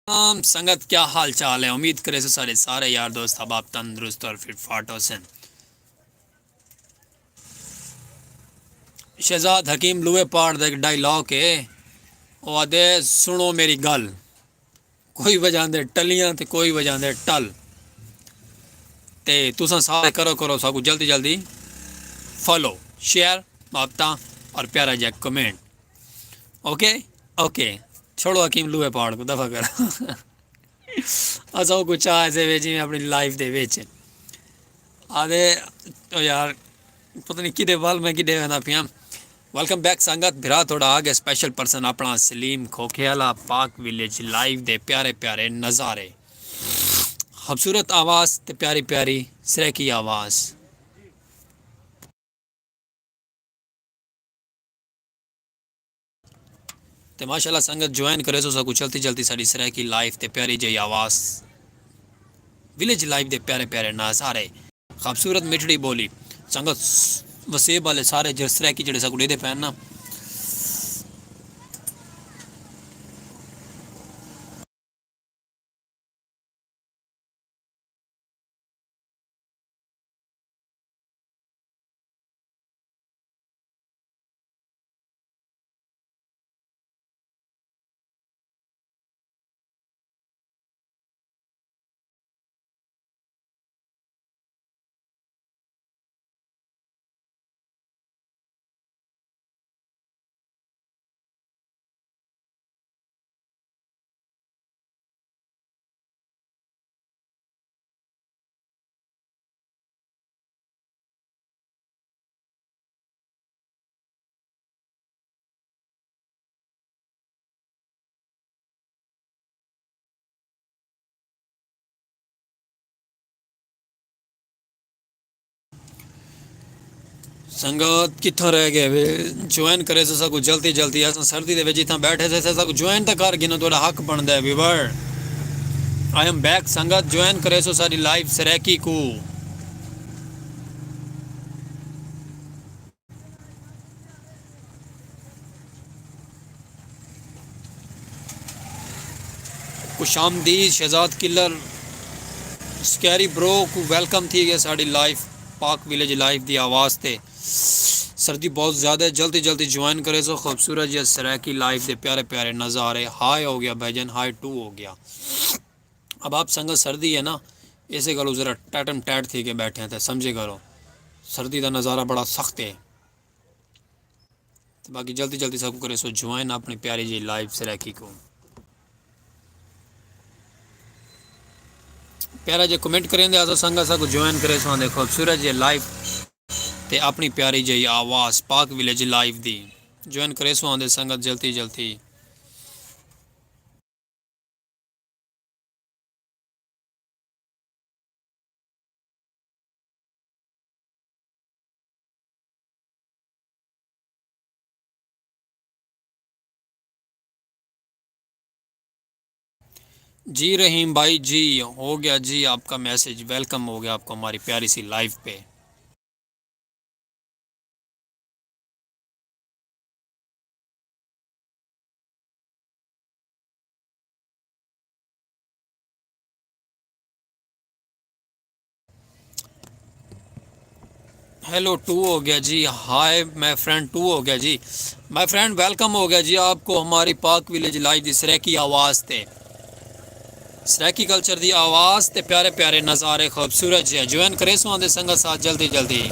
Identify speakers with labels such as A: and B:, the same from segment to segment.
A: संगत क्या हाल चाल है। उम्मीद करे से सारे सारे यार दोस्त अब आप तंदुरुस्त और फिट फाट हो सन। शहजाद हकीम लुए पाड़ दे डायलॉग है। वो आदे सुनो मेरी गल। कोई बजांदे टलियां ते कोई बजांदे टल। ते तुसा सारे करो करो सबको जल्दी जल्दी फॉलो शेयर बापता और प्यारा जैक कमेंट। ओके ओके छोड़ो हकीम लुए पाड़ को दफा कर। असा कुछ ऐसे बेची में अपनी लाइफ दे बेच आदे तो यार पता नहीं कि वाल मैं कि पिया। वेलकम बैक संगत भिरा थोड़ा आ गया स्पेशल पर्सन अपना सलीम खोखेला पाक विलेज लाइव दे प्यारे प्यारे नज़ारे खूबसूरत आवाज़ ते प्यारी प्यारी सिरे की आवाज़ ते माशाल्लाह संगत ज्वाइन करे सो सकू चलती चलती साड़ी सिरे की लाइव ते प्यारी जी आवाज़ विलेज लाइव दे प्यारे प्यारे नज़ारे खूबसूरत मिठड़ी बोली संगत वसेब वाले सारे सिरे की जड़े सकू दे पैन ना। संगत कितों रह गए वे ज्वाइन करे से सकू जल्दी जल्दी अस सर्दी दे विच इथां बैठे से सकू ज्वाइन तो कर गिनो थोड़ा हक बनदा है वीवर। आई एम बैक संगत ज्वाइन करे सो सारी लाइव सरेकी को खुशामदीद शहजाद किलर स्कैरी ब्रो को वेलकम थी गया साड़ी लाइव पाक विलेज लाइव दी आवाज़ ते सर्दी बहुत ज़्यादा है जल्दी जल्दी ज्वाइन करे सो खूबसूरत या सराकी लाइव दे प्यारे प्यारे नज़ारे हाई हो गया भाईजान हाई टू हो गया। अब आप संगत सर्दी है ना ऐसे करो ज़रा टैटम टैट थी के बैठे थे समझे करो सर्दी का नज़ारा बड़ा सख्त है। तो बाकी जल्दी जल्दी सबको करे सो ज्वाइन अपनी प्यारी जी लाइव सराकी को प्यारा जे कमेंट करें दे संगत सबको ज्वाइन करे सो आंदे खूबसूरत जे लाइव ते अपनी प्यारी जी आवाज़ पाक विलेज लाइव दी ज्वाइन करे सो आंदे संगत जल्दी जल्दी। जी रहीम भाई जी हो गया जी आपका मैसेज वेलकम हो गया आपको हमारी प्यारी सी लाइव पे। हेलो टू हो गया जी हाय माय फ्रेंड टू हो गया जी माय फ्रेंड वेलकम हो गया जी आपको हमारी पाक विलेज लाइव दी सरेकी आवाज़ ते सरेकी कल्चर दी आवाज़ ते प्यारे प्यारे नज़ारे खूबसूरत जी ज्वाइन करे सो आंदे संगत साथ जल्दी जल्दी।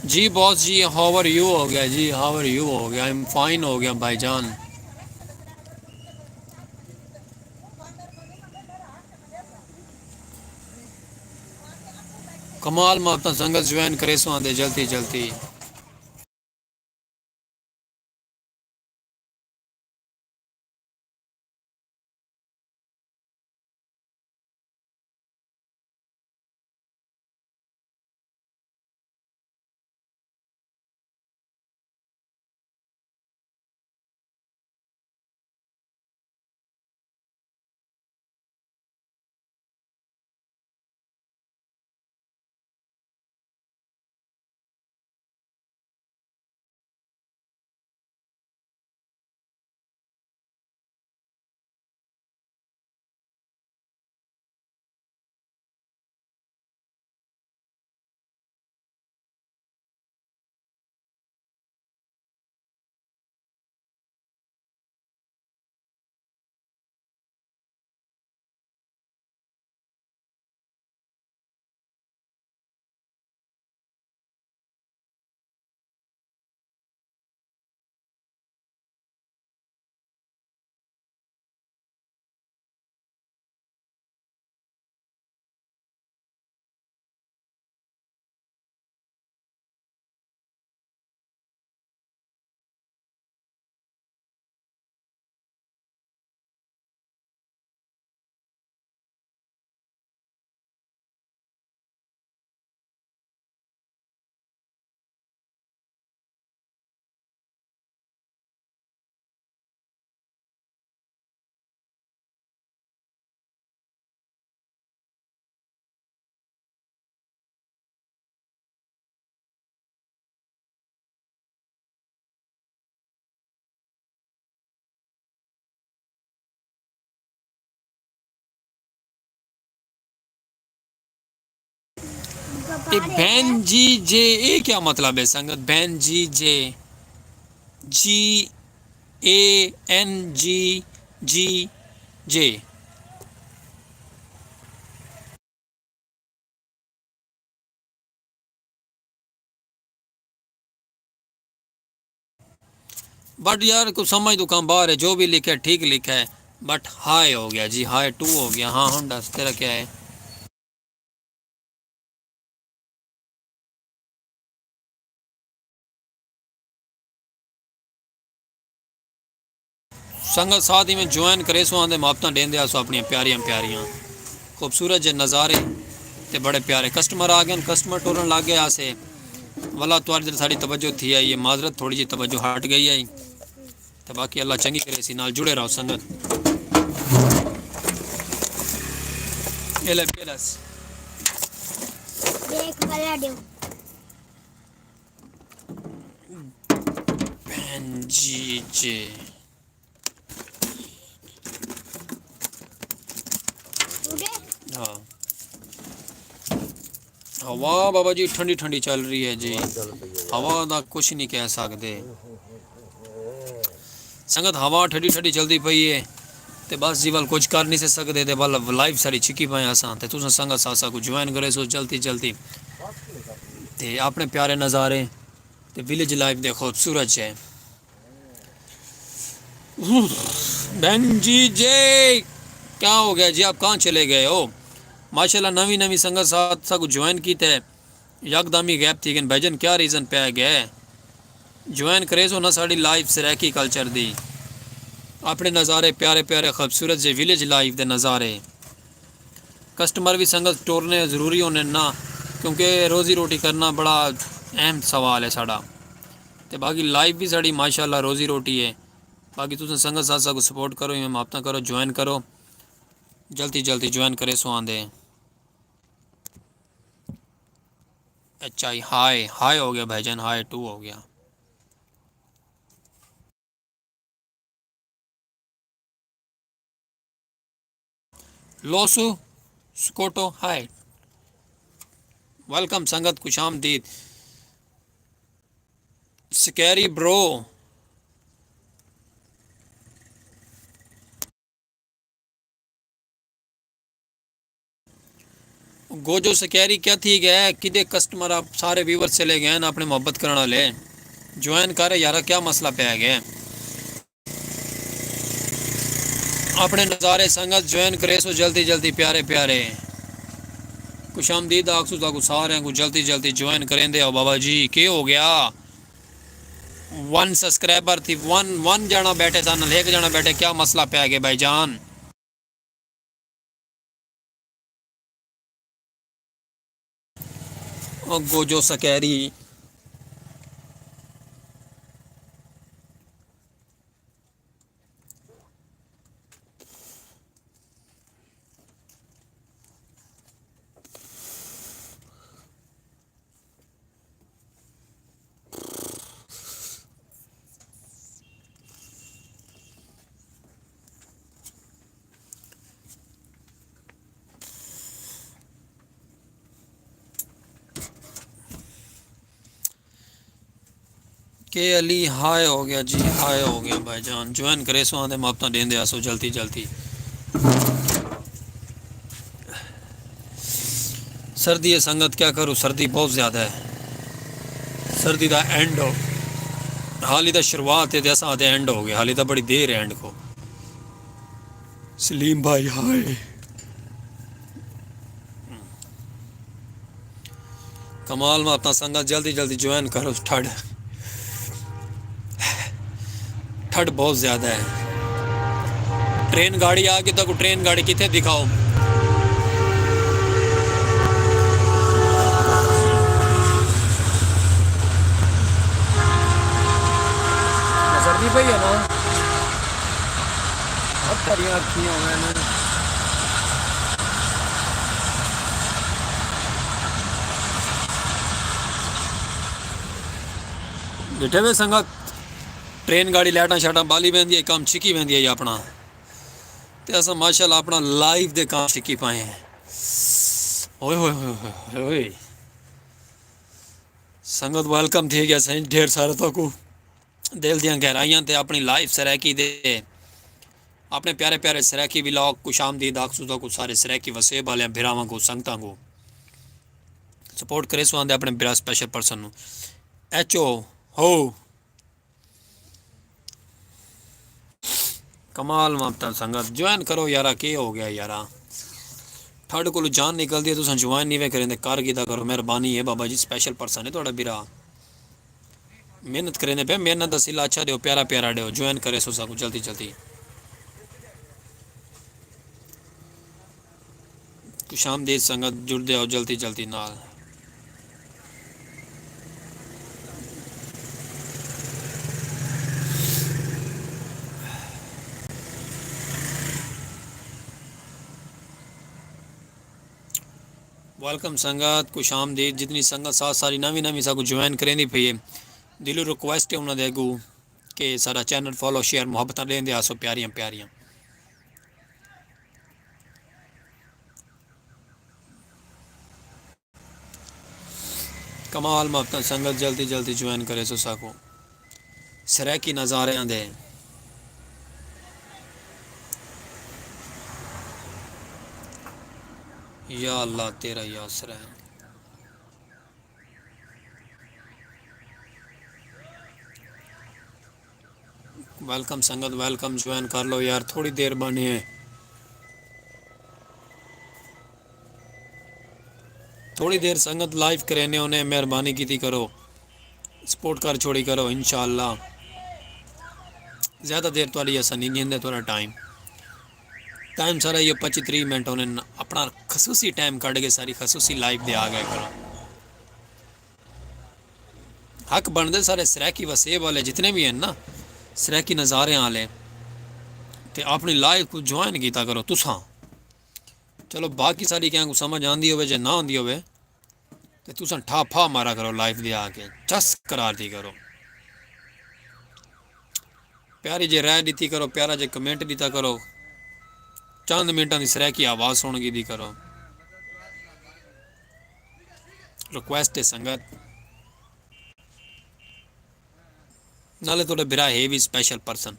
A: जी बॉस जी हाउ आर यू हो गया जी हाउ आर यू हो गया आई एम फाइन हो गया भाईजान। कमाल में अपना संगत ज्वाइन करे सो आंदे जल्दी जल्दी। ये बहन जी जे ये क्या मतलब है संगत? बहन जी जे, GANG बट यार कुछ समझ तो कम बाहर है, जो भी लिखा है ठीक लिखा है, बट हाई हो गया जी, हाई 2 हो गया। हाँ होंडा तेरा क्या है? संगत साथ ही में ज्वाइन करे सो आंदे मापता देंदे आसो अपनी प्यारियां प्यारियां खूबसूरत जे नज़ारे ते बड़े प्यारे कस्टमर आ गए, कस्टमर टोरन लग गए आसे वाला तुआरी दिल साड़ी तवज्जो थी आई, ये माजरत थोड़ी जी तवज्जो हट गई आई, तो बाकी अल्लाह चंगी करे सी नाल जुड़े रहो संगत। ये ले पेलस
B: देख वाला दो
A: बहन जी जे हाँ हवा बाबा जी ठंडी ठंडी चल रही है जी, हवा का कुछ नहीं कह सकते संगत, हवा ठंडी ठंडी चलती पई है ते बस जी वाल कुछ कर नहीं से सकते ते वाल लाइव सारी छिकी पाए असां ते तुसां संगत सासा को ज्वाइन करे सो जल्दी जल्दी ते अपने प्यारे नज़ारे ते विलेज लाइफ दे खूबसूरत है। बहन जी जे क्या हो गया जी, आप कहाँ चले गए हो? माशाल्लाह नवी नवी संगत साथ सा को ज्वाइन की थे, यकदमी गैप थी कि भाईजन क्या रीज़न पे गए ज्वाइन करे सो ना साड़ी लाइफ सराकी कल्चर दी अपने नज़ारे प्यारे प्यारे खूबसूरत जे विलेज लाइफ दे नज़ारे, कस्टमर भी संगत टोरने ज़रूरी होने ना, क्योंकि रोज़ी रोटी करना बड़ा अहम सवाल है साड़ा, तो बाकी लाइफ भी साड़ी माशाल्लाह रोज़ी रोटी है। बाकी तुम संगत साथ को सपोर्ट करो, इमें मापता करो, ज्वाइन करो, जल्दी जल्दी ज्वाइन करे सो आंदे। अच्छा हाई हाई हो गया भाईजान, हाई 2 हो गया। लोसू स्कोटो हाई, वेलकम संगत, खुश आमदीद। स्कैरी ब्रो गोजो स्कैरी क्या थी गए कि कस्टमर आप सारे व्यूवर चले गए ना अपने मोहब्बत करने वाले, ज्वाइन करे यार, क्या मसला पे गया अपने नज़ारे संगत ज्वाइन करे सो जल्दी जल्दी प्यारे प्यारे खुश आमदीद आखसू ताकू सारे को जल्दी जल्दी ज्वाइन करें दे। बाबा जी क्या हो गया, 1 सब्सक्राइबर थी, वन जना बैठे था ना एक जना बैठे, क्या मसला पे गया भाईजान? गोजो स्कैरी के अली हाय हो गया जी, हाय हो गया भाईजान, ज्वाइन करे सो आंदे मापता देंदे आसो जल्दी जल्दी। सर्दी है संगत, क्या करूँ, सर्दी बहुत ज़्यादा है, सर्दी का एंड हो हाली तो शुरुआत है, जैसा आते एंड हो गया, हाली तो बड़ी देर है एंड को। सलीम भाई हाय, कमाल में अपना संगत जल्दी जल्दी ज्वाइन करो, ठंड ठंड बहुत ज़्यादा है। ट्रेन गाड़ी आ गई तो ट्रेन गाड़ी कितने दिखाओ, सर्दी पई है ना, अब परियां अखियां मैंने बैठे हुए संगत, ट्रेन गाड़ी लाइटा शाटा बाली वेंदी है, काम छिकी वेंदी है अपना, ते असां माशाल्लाह अपना लाइव दे काम छिकी पाए हैं। ओए होए होए होए, संगत वेलकम थी गया सही ढेर सारा तो को दिल दियां गहराइयां ते अपनी लाइफ सराकी दे अपने प्यारे प्यारे सराकी व्लॉग कुछ आमदीद आखसू को सारे सराकी वसेब वाले भिरावां को संगतां को सपोर्ट करे सो आंदे अपने बिरा स्पेशल पर्सन एच ओ हो कमाल मापता संगत ज्वाइन करो यारा के हो गया यारा थोड़े को जान निकलती है तुम ज्वाइन नहीं वे करें कर कीता करो मेहरबानी है बाबा जी स्पेशल पर्सन है थोड़ा बिरा मेहनत करें पे मेहनत का सिला अच्छा दो प्यारा प्यारा दो ज्वाइन करे सो सकूँ जल्दी जल्दी कुछ आमदीद संगत जुड़ दे जल्दी जल्दी नाल वेलकम संगत कुछ आमदीद जितनी संगत साथ सारी नवी नवी सबको ज्वाइन करें पई है दिलों रिक्वेस्ट है उन्होंने अगू कि सारा चैनल फॉलो शेयर मुहब्बत लेंदे आसो प्यारियां प्यारियां कमाल मुहब्बत संगत जल्दी जल्दी ज्वाइन करे सो साको सराकी नज़ारे आंदे या अल्लाह तेरा या आसरा है वेलकम संगत वेलकम ज्वाइन कर लो यार थोड़ी देर बनी है थोड़ी देर संगत लाइव करेने उन्हें मेहरबानी की करो सपोर्ट कर छोड़ी करो इंशाअल्लाह ज़्यादा देर तो ऐसा नहीं नींद थोड़ा टाइम टाइम सारा ये 25-30 मिनट उन्हें अपना खसूसी टाइम काट के सारी खसूसी लाइव दे आ गए करो हक बनते सारे सराकी वसेब वाले जितने भी हैं ना सराकी नज़ारे वाले ते अपनी लाइव को ज्वाइन किया करो तुसा चलो बाकी सारी क्या को समझ आती हो जे ना आती हो तो तुसा ठा फा मारा करो लाइव दे आके चस करार दी करो प्यारी जे राय दी करो प्यारा जे कमेंट दिता करो चंद मिनटा की सराकी आवाज़ सुन की दी करो रिक्वेस्ट है संगत नाले थोड़े बिरा है भी स्पेशल पर्सन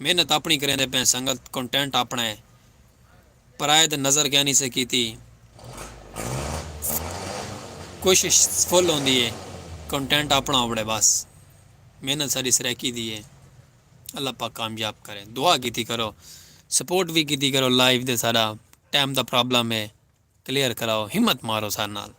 A: मेहनत अपनी करें पे संगत कंटेंट अपना है पराए तो नज़र क्या नहीं सकी थी कोशिश फुल होती है कंटेंट अपना उबड़े बस मेहनत सारी सराकी दी है अल्लाह पाक कामयाब करें दुआ की करो सपोर्ट भी की करो लाइव दे सारा टाइम का प्रॉब्लम है क्लियर कराओ हिम्मत मारो सारे नाल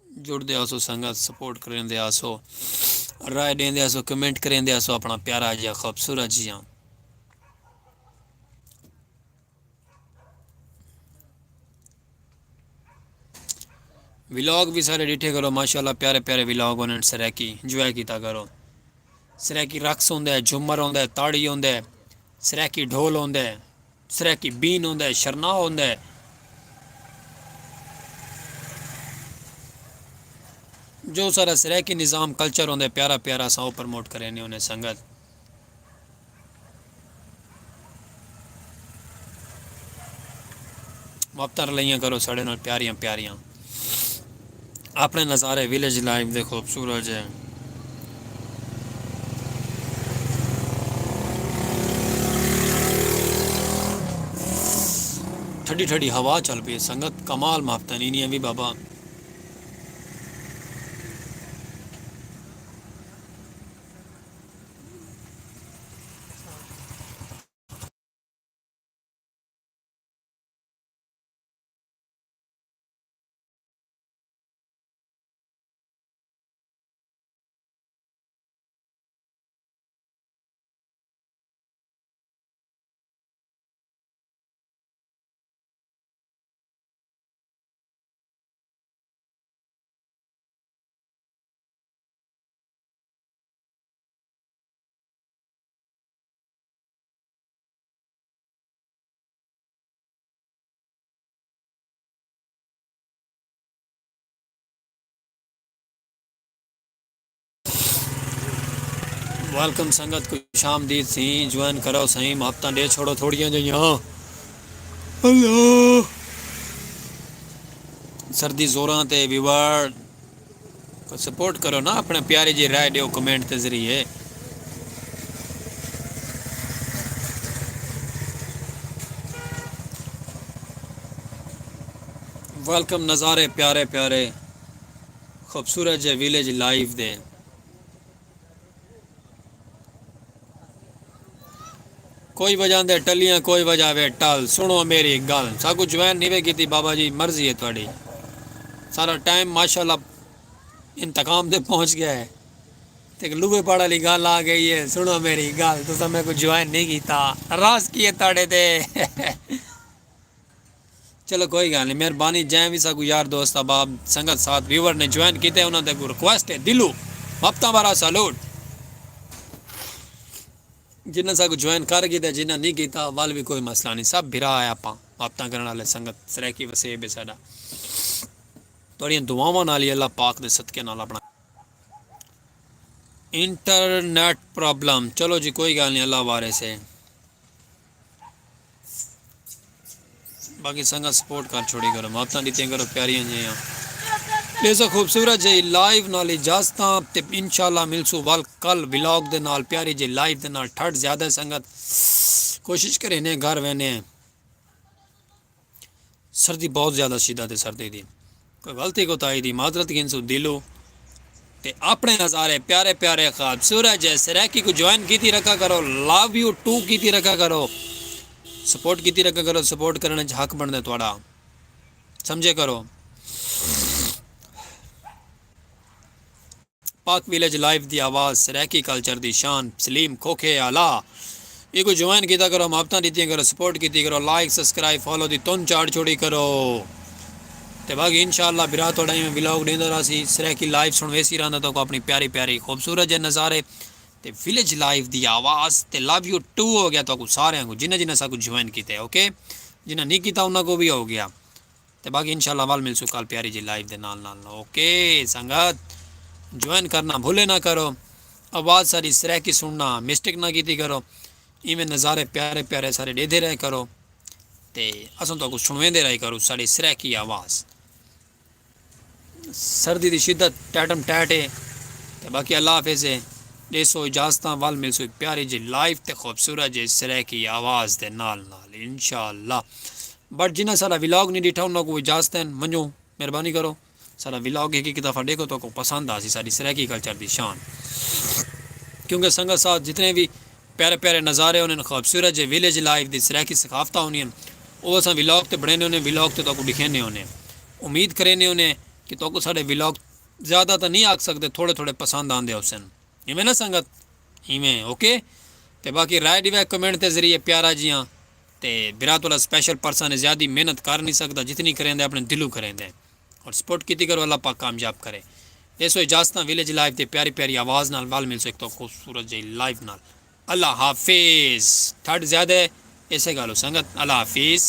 A: जुड़ते आसो संगत सपोर्ट करें आसो राय दें आसो कमेंट करें आसो अपना प्यारा जिहा खूबसूरत जिहा व्लॉग भी सारे डिठे करो माशाल्लाह प्यारे प्यारे व्लॉग उन्हें सराकी इंजॉय किया करो सराकी रक्स होंदा है झूमर होंदा है ताड़ी होंदा है सराकी ढोल होंदा है सराकी बीन होंदा है शरना होंदा है जो सारा सराकी निज़ाम कल्चर होंदा है प्यारा प्यारा सा प्रमोट करें उन्हें संगत मुफ्तर लियाँ करो साढ़े नाल प्यारियां प्यारियां अपने नज़ारे विलेज लाइफ दे खूबसूरत है ठंडी ठंडी हवा चल पी संगत कमाल माफता नहीं है भी बाबा वेलकम संगत को शामदीद सी ज्वाइन करो सही हफ्ता डे छोड़ो थोड़ियां जइयां अल्लाह सर्दी जोरां ते विवार को सपोर्ट करो ना अपने प्यारे जी राय दियो कमेंट के जरिए वेलकम नज़ारे प्यारे प्यारे खूबसूरत जे विलेज लाइव दे कोई वजह दे टलियां कोई वजह वे टल सुनो मेरी गल साकू ज्वाइन नहीं वे की बाबा जी मर्जी है थोड़ी सारा टाइम माशाल्लाह इंतकाम दे पहुंच गया है ते लुबे पड़ा ली गल आ गई है सुनो मेरी गल तो समय को ज्वाइन नहीं कीता रास किए ताड़े दे चलो कोई गल नहीं मेहरबानी जै भी साकू यार दोस्त अबाब संगत साथ व्यूवर ने ज्वाइन किते उन्होंने रिक्वेस्ट है दिलू हफ्ता बारा सैल्यूट जिन्हें साकू ज्वाइन कर गया जिन्हें नहीं किया वाल भी कोई मसला नहीं सब भिरा है आप हफ्ता करने वाले संगत सरैकी वसेब है साडा थोड़ियां दुआवां नाल ही अल्लाह पाक दे सदके नाल अपना इंटरनेट प्रॉब्लम चलो जी कोई गल नहीं अल्लाह वारे से बाकी संगत सपोर्ट कर छोड़ी करो हफ्ता दी करो प्यारियां जियां बेसो खूबसूरत जी लाइव नाल इजाजत ते इंशाल्लाह मिलसू वाल कल व्लॉग दे नाल प्यारी जी लाइव दे नाल ठंड ज्यादा संगत कोशिश करें ने घर वहने सर्दी बहुत ज़्यादा शिद्दत है सर्दी दी कोई गलती कोताही दी माजरत गिनसू दिलो ते अपने नज़ारे प्यारे प्यारे खूबसूरत है सरैकी को ज्वाइन की रखा करो लव यू टू की रखा करो सपोर्ट की रखा करो सपोर्ट करने हक बनता थोड़ा समझे करो पाक विलेज लाइव दी आवाज़ सरैकी कल्चर दी शान सलीम खोखे आला इको ज्वाइन किया करो मापता दी करो सपोर्ट की करो लाइक सब्सक्राइब फॉलो दी तुन चाड़ छोड़ी करो ते बाकी इंशाल्लाह बिरा थोड़ा में व्लॉग देंदा रहा सरैकी लाइव सुन वैसी रहा तो अपनी प्यारी प्यारी खूबसूरत जे नज़ारे ते विलेज लाइव दी आवाज़ ते लव यू टू हो गया तो सारे को जिन्हें जिन्हें साकू ज्वाइन किया ओके जिन्हें नहीं किया उन्होंने को भी हो गया तो बाकी इंशाल्लाह वाल मिलसू कल प्यारी जी लाइव दे नाल नाल ओके संगत ज्वाइन करना भूले ना करो आवाज़ सारी सरैकी सुनना मिस्टेक ना की करो इवें नज़ारे प्यारे प्यारे सारे देते रहे करो ते असों तो कुछ सुनवेंदे रहे करो सारी सरैकी आवाज़ सर्दी की शिद्दत टैटम टैट है ते बाकी अल्लाह हाफिज़ है देसो इजाजत वाल मिलसू प्यारी जी लाइव ते खूबसूरत जी सरैकी आवाज़ दे नाल नाल इंशाल्लाह बट जिन्हें सारा व्लॉग नहीं डिठा उन्होंने इजाजत है मनो मेहरबानी करो सारा व्लॉग एक दफ़ा देखो तो को पसंद आ सी सारी सरैकी कल्चर की शान क्योंकि संगत साथ जितने भी प्यारे प्यारे नज़ारे उन्हें खूबसूरत जो विलेज लाइफ की सरैकी सकाफत होनी वो अस व्लॉग तो बने उन्हें व्लॉग तो दिखेने उन्हें उम्मीद करें उन्हें कि तो साढ़े व्लॉग ज़्यादा तो नहीं आख सकते थोड़े थोड़े पसंद आते उसन इवें ना संगत इवें ओके तो बाकी राय डिवे कमेंट के जरिए प्यारा जियाँ तो बिरा थोड़ा स्पेशल पर्सन है ज़्यादा मेहनत कर नहीं सकता जितनी करेंगे अपने दिलों करेंगे और सपोर्ट की करो अल्लाह पाक कामयाब करे ऐसो इजाजत विलेज लाइफ दे प्यारी प्यारी आवाज़ नाल वाल मिल सकते खूबसूरत जी लाइव नाल अल्लाह हाफिज़ थर्ड ज़्यादा ऐसे गालो संगत अल्लाह हाफिज़।